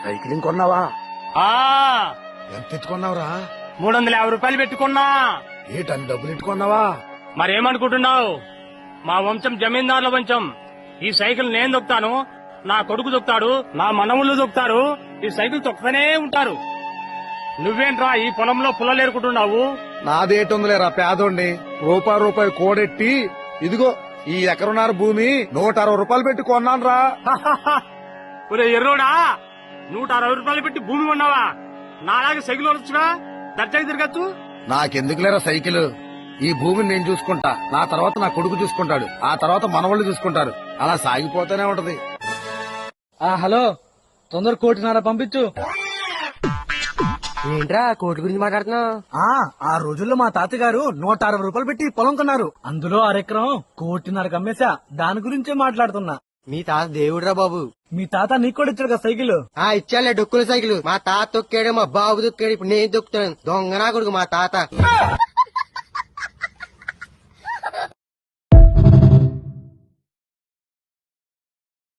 Cycling కొన్నావా? ఆ ఎంత ఎత్తుకున్నావురా? 350 రూపాయలు పెట్టుకున్నా. ఏటని డబ్బులు ఎట్టుకున్నావా? మరేమనుకుంటున్నావు? మా వంశం జమీందారుల వంశం. ఈ సైకిల్ నేను దొక్కుతాను, నా కొడుకు దొక్కుతాడు, నా మనవుళ్ళు దొక్కుతారు. ఈ సైకిల్ తొక్కుతూనే ఉంటారు. నువ్వేంట్రా ఈ పొలంలో పుల్లలేరుకుంటున్నావు? నాదేటుందిలేరా పేదోండి. రూపాయి కోడెట్టి ఇదిగో ఈ ఎకరున్నర భూమి 160 రూపాయలు పెట్టి కొన్నాను రా. ఒరే ఎర్రోడా, 160 రూపాయలు పెట్టి భూమి కొన్నావా? నాలాగే సైకిల్ వరచుగా దర్జాకి తిరగచ్చు. నాకెందుకులేరా సైకిల్? ఈ భూమిని నేను చూసుకుంటా, నా తర్వాత నా కొడుకు చూసుకుంటాడు, ఆ తర్వాత మనవాళ్ళు చూసుకుంటారు. అలా సాగిపోతూనే ఉంటది. హలో, తొందర 1.5 పంపించు. ఏంట్రా కోటి గురించి మాట్లాడుతున్నావు? ఆ రోజుల్లో మా తాతగారు 160 రూపాయలు పెట్టి పొలం కొన్నారు. అందులో అరెకరం 1.5 అమ్మేశా. దాని గురించే మాట్లాడుతున్నా. మీ తాత దేవుడురా బాబు. మీ తాత నీకు కూడా ఇచ్చాడు కదా సైకిల్. ఇచ్చాలే డొక్కుల సైకిల్. మా తాత తొక్కాడు, మా బాబు తొక్కాడు, ఇప్పుడు నేను తొక్కుతాను. దొంగనా కొడుకు మా తాత.